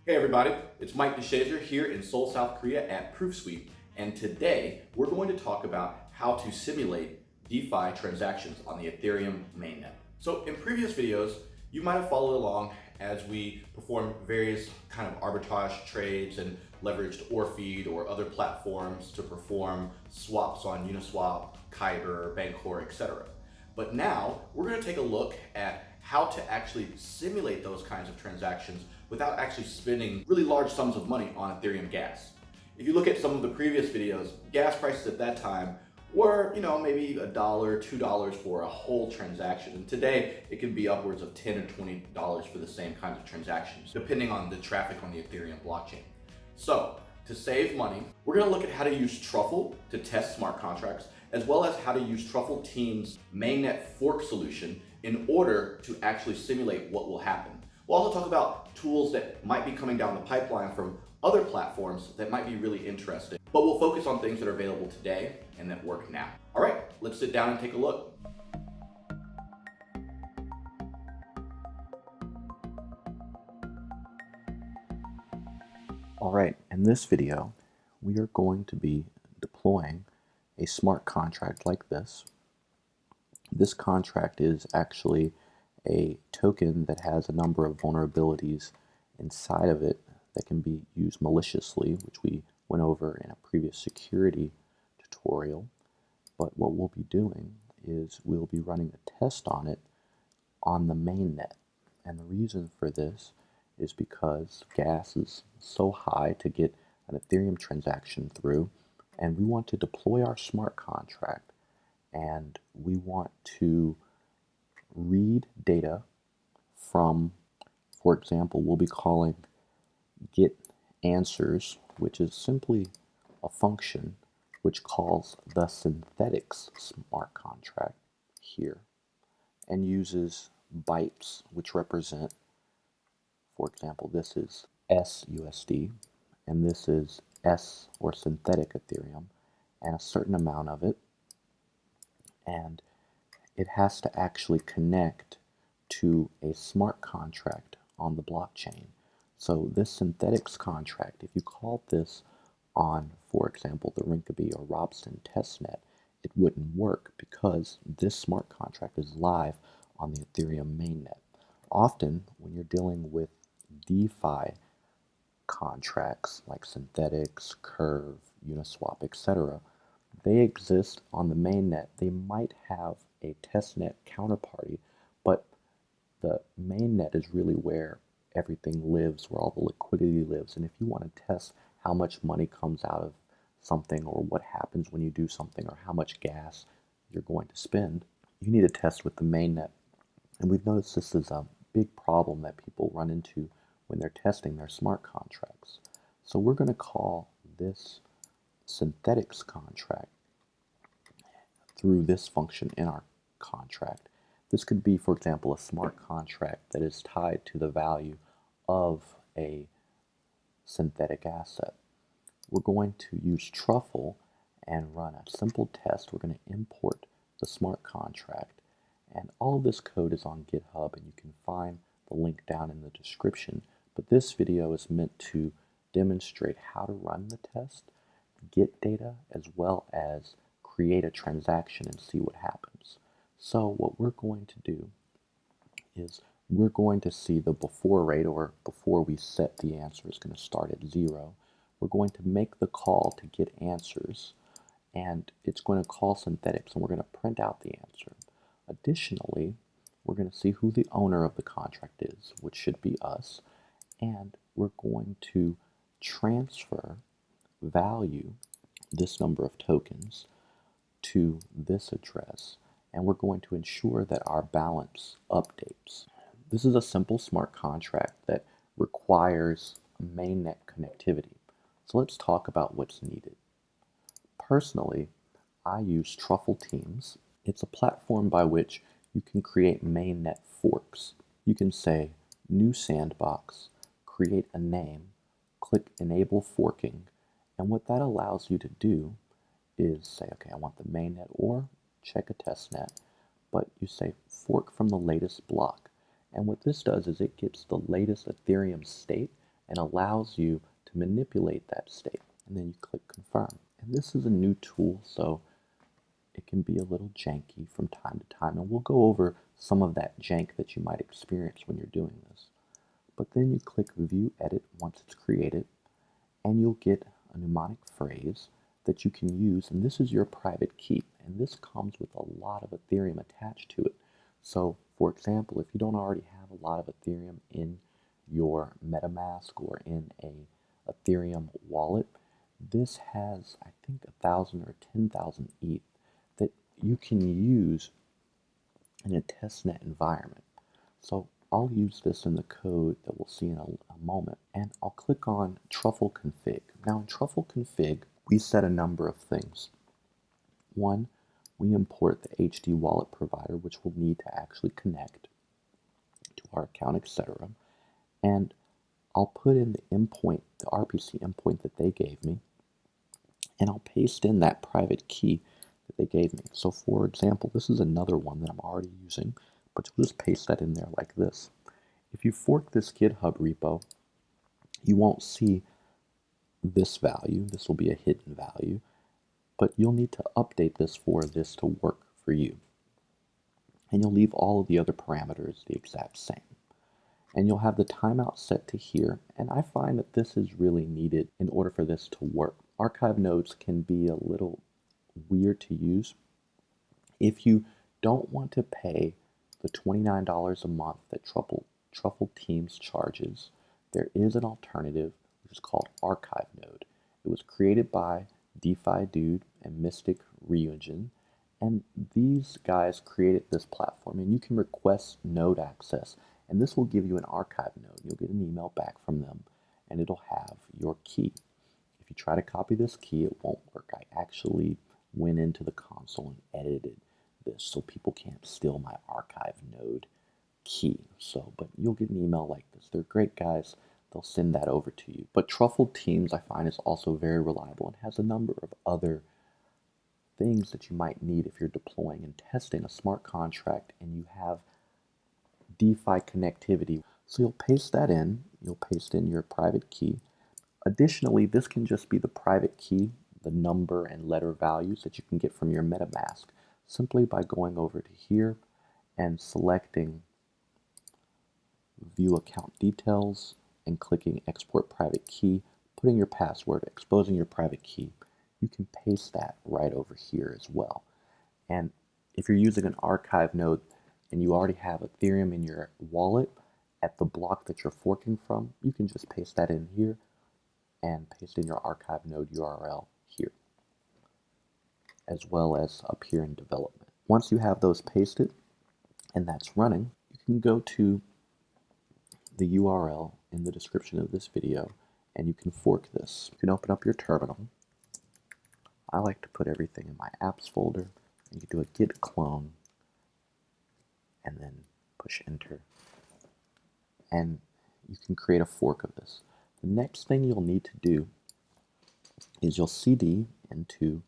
Hey everybody, it's Mike DeShazer here in Seoul, South Korea at ProofSuite, and today we're going to talk about how to simulate DeFi transactions on the Ethereum mainnet. So in previous videos, you might have followed along as we perform various kind of arbitrage trades and leveraged Orfeed or other platforms to perform swaps on Uniswap, Kyber, Bancor, etc. But now we're going to take a look at how to actually simulate those kinds of transactions without actually spending really large sums of money on Ethereum gas. If you look at some of the previous videos, gas prices at that time were, maybe $1, $2 for a whole transaction. And today it can be upwards of $10 or $20 for the same kinds of transactions, depending on the traffic on the Ethereum blockchain. So to save money, we're going to look at how to use Truffle to test smart contracts, as well as how to use Truffle Team's mainnet fork solution in order to actually simulate what will happen. We'll also talk about tools that might be coming down the pipeline from other platforms that might be really interesting, but we'll focus on things that are available today and that work now. All right, let's sit down and take a look. Alright, in this video, we are going to be deploying a smart contract like this. This contract is actually a token that has a number of vulnerabilities inside of it that can be used maliciously, which we went over in a previous security tutorial. But what we'll be doing is we'll be running a test on it on the mainnet. And the reason for this is because gas is so high to get an Ethereum transaction through, and we want to deploy our smart contract, and we want to read data from, for example, we'll be calling get answers, which is simply a function which calls the synthetics smart contract here and uses bytes, which represent, for example, this is SUSD, and this is S or synthetic Ethereum, and a certain amount of it, and it has to actually connect to a smart contract on the blockchain. So this synthetics contract, if you called this on, for example, the Rinkeby or Robson testnet, it wouldn't work because this smart contract is live on the Ethereum mainnet. Often, when you're dealing with DeFi contracts like synthetics, Curve, Uniswap, etc., they exist on the mainnet. They might have a testnet counterparty, but the mainnet is really where everything lives, where all the liquidity lives. And if you want to test how much money comes out of something, or what happens when you do something, or how much gas you're going to spend, you need to test with the mainnet. And we've noticed this is a big problem that people run into when they're testing their smart contracts. So we're going to call this synthetics contract through this function in our contract. This could be, for example, a smart contract that is tied to the value of a synthetic asset. We're going to use Truffle and run a simple test. We're going to import the smart contract, and all of this code is on GitHub, and you can find the link down in the description. But this video is meant to demonstrate how to run the test, get data, as well as create a transaction and see what happens. So what we're going to do is we're going to see the before rate, or before we set the answer, is going to start at 0. We're going to make the call to get answers, and it's going to call synthetics, and we're going to print out the answer. Additionally, we're going to see who the owner of the contract is, which should be us, and we're going to transfer value, this number of tokens, to this address, and we're going to ensure that our balance updates. This is a simple smart contract that requires mainnet connectivity. So let's talk about what's needed. Personally, I use Truffle Teams. It's a platform by which you can create mainnet forks. You can say new sandbox, create a name, click enable forking, and what that allows you to do is say, okay, I want the mainnet, or check a testnet, but you say fork from the latest block. And what this does is it gets the latest Ethereum state and allows you to manipulate that state. And then you click confirm. And this is a new tool, so it can be a little janky from time to time, and we'll go over some of that jank that you might experience when you're doing this. But then you click View Edit once it's created, and you'll get a mnemonic phrase that you can use, and this is your private key, and this comes with a lot of Ethereum attached to it. So, for example, if you don't already have a lot of Ethereum in your MetaMask or in a Ethereum wallet, this has, I think, 1,000 or 10,000 ETH that you can use in a testnet environment. So I'll use this in the code that we'll see in a moment, and I'll click on Truffle Config. Now in Truffle Config, we set a number of things. One, we import the HD wallet provider, which we'll need to actually connect to our account, etc. And I'll put in the endpoint, the RPC endpoint that they gave me, and I'll paste in that private key that they gave me. So for example, this is another one that I'm already using, but you'll just paste that in there like this. If you fork this GitHub repo, you won't see this value. This will be a hidden value, but you'll need to update this for this to work for you. And you'll leave all of the other parameters the exact same. And you'll have the timeout set to here, and I find that this is really needed in order for this to work. Archive nodes can be a little weird to use. If you don't want to pay the $29 a month that Truffle Teams charges, there is an alternative which is called Archive Node. It was created by DeFi Dude and Mystic Ryujin, and these guys created this platform, and you can request node access, and this will give you an archive node. You'll get an email back from them, and it'll have your key. If you try to copy this key, it won't work. I actually went into the console and edited this so people can't steal my archive node key. But you'll get an email like this. They're great guys. They'll send that over to you. But Truffle Teams, I find, is also very reliable and has a number of other things that you might need if you're deploying and testing a smart contract and you have DeFi connectivity. So you'll paste that in. You'll paste in your private key. Additionally, this can just be the private key, the number and letter values that you can get from your MetaMask simply by going over to here and selecting View Account Details and clicking Export Private Key, putting your password, exposing your private key. You can paste that right over here as well. And if you're using an archive node and you already have Ethereum in your wallet at the block that you're forking from, you can just paste that in here and paste in your archive node URL here, as well as up here in development. Once you have those pasted and that's running, you can go to the URL in the description of this video and you can fork this. You can open up your terminal. I like to put everything in my apps folder. You can do a git clone and then push enter. And you can create a fork of this. The next thing you'll need to do is you'll cd into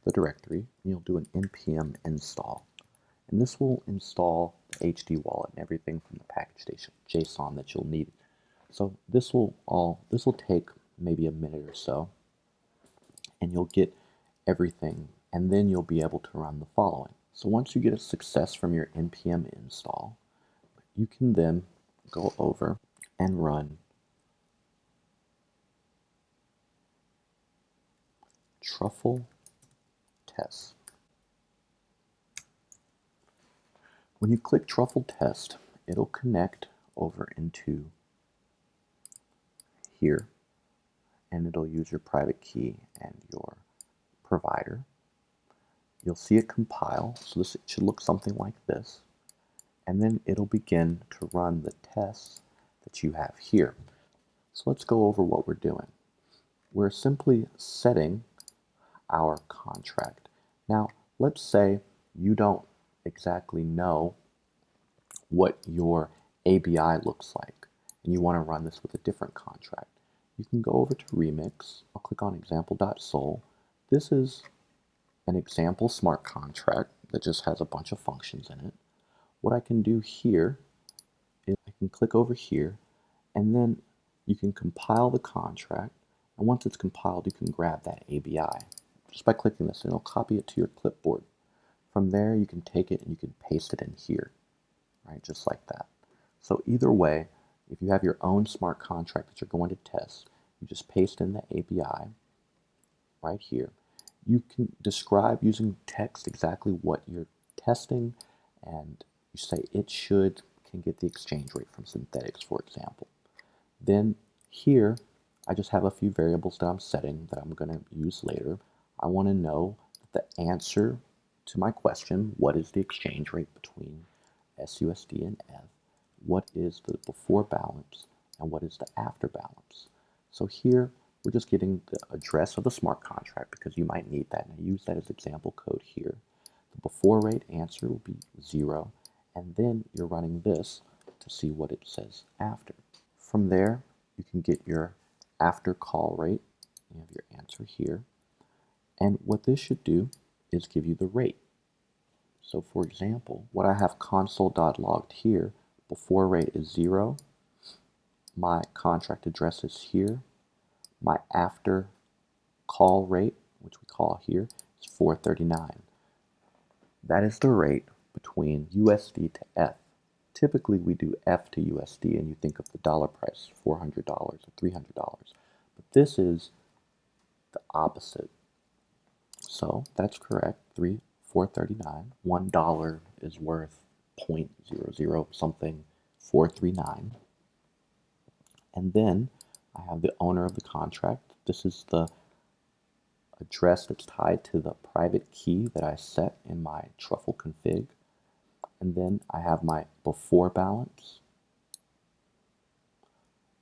the directory and you'll do an npm install. And this will install the HD wallet and everything from the package JSON that you'll need. So this will take maybe a minute or so, and you'll get everything, and then you'll be able to run the following. So once you get a success from your npm install, you can then go over and run truffle test. When you click truffle test, it'll connect over into here, and it'll use your private key and your provider. You'll see it compile, so it should look something like this, and then it'll begin to run the tests that you have here. So let's go over what we're doing. We're simply setting our contract. Now, let's say you don't exactly know what your ABI looks like, and you want to run this with a different contract. You can go over to Remix. I'll click on example.sol. This is an example smart contract that just has a bunch of functions in it. What I can do here is I can click over here, and then You can compile the contract, and once it's compiled, you can grab that ABI just by clicking this, and it'll copy it to your clipboard. From there, you can take it and you can paste it in here, right, just like that. So either way, if you have your own smart contract that you're going to test, you just paste in the ABI right here. You can describe using text exactly what you're testing, and you say can get the exchange rate from synthetics, for example. Then here, I just have a few variables that I'm setting that I'm going to use later. I want to know the answer to my question, what is the exchange rate between SUSD and ETH? What is the before balance and what is the after balance? So here, we're just getting the address of the smart contract because you might need that, and I use that as example code here. The before rate answer will be 0, and then you're running this to see what it says after. From there, you can get your after call rate. You have your answer here. And what this should do is give you the rate. So for example, what I have console.logged here, before rate is 0, my contract address is here, my after call rate, which we call here, is 439. That is the rate between USD to ETH. Typically we do F to USD and you think of the dollar price, $400 or $300. But this is the opposite. So that's correct, 439. $1 is worth 0.00 something 439. And then I have the owner of the contract. This is the address that's tied to the private key that I set in my truffle config. And then I have my before balance,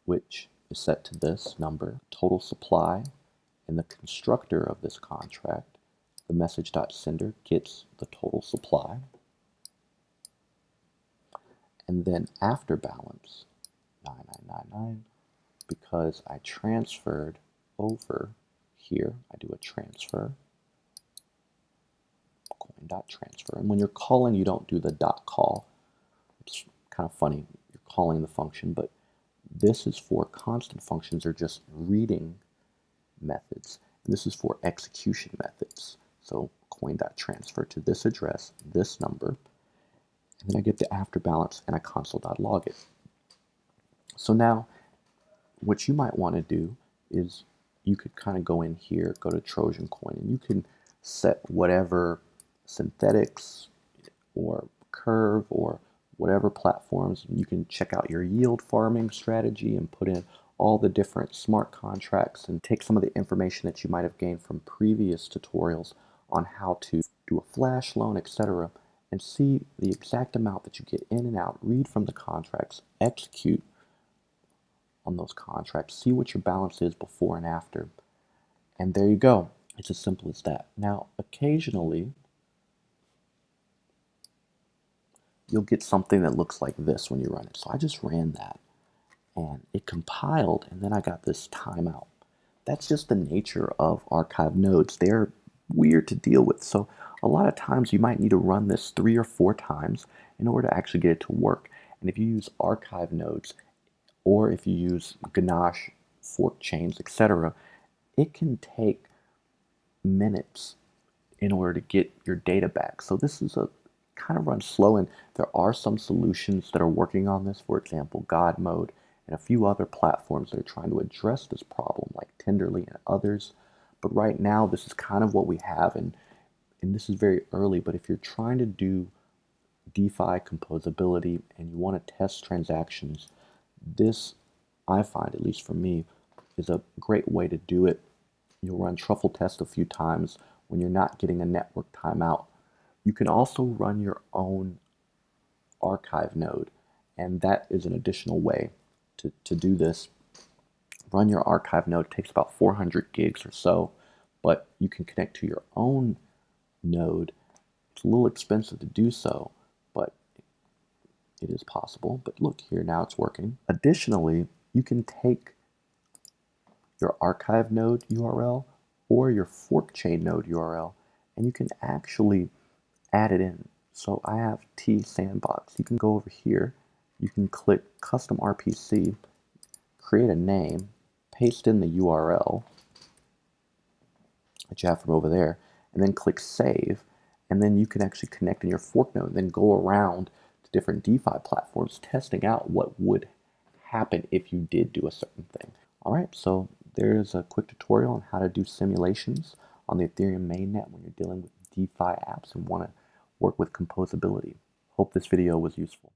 which is set to this number, total supply, and the constructor of this contract, the message.sender, gets the total supply. And then after balance, 9999, because I transferred over here, I do a transfer, coin.transfer. And when you're calling, you don't do the dot call. It's kind of funny, you're calling the function, but this is for constant functions or just reading methods. And this is for execution methods. So coin.transfer to this address, this number, and then I get the after balance and I console.log it. So now what you might want to do is you could kind of go in here, go to Trojan Coin, and you can set whatever synthetics or Curve or whatever platforms. You can check out your yield farming strategy and put in all the different smart contracts and take some of the information that you might have gained from previous tutorials on how to do a flash loan, etc., and see the exact amount that you get in and out, read from the contracts, execute on those contracts, see what your balance is before and after, and there you go. It's as simple as that. Now, occasionally, you'll get something that looks like this when you run it. So I just ran that, and it compiled, and then I got this timeout. That's just the nature of archive nodes. They're weird to deal with. So a lot of times you might need to run this 3 or 4 times in order to actually get it to work. And if you use archive nodes, or if you use Ganache, fork chains, etc., it can take minutes in order to get your data back. So this is a kind of runs slow, and there are some solutions that are working on this, for example, God Mode, and a few other platforms that are trying to address this problem, like Tenderly and others. But right now, this is kind of what we have, and this is very early, but if you're trying to do DeFi composability and you want to test transactions, this, I find, at least for me, is a great way to do it. You'll run truffle test a few times when you're not getting a network timeout. You can also run your own archive node, and that is an additional way to do this. Run your archive node. It takes about 400 gigs or so, but you can connect to your own node. It's a little expensive to do so, but it is possible. But look here, now it's working. Additionally, you can take your archive node URL or your fork chain node URL, and you can actually add it in. So I have T Sandbox. You can go over here, you can click Custom RPC, create a name, paste in the URL that you have from over there, and then click Save, and then you can actually connect in your fork node and then go around to different DeFi platforms testing out what would happen if you did do a certain thing. All right, so there's a quick tutorial on how to do simulations on the Ethereum mainnet when you're dealing with DeFi apps and want to work with composability. Hope this video was useful.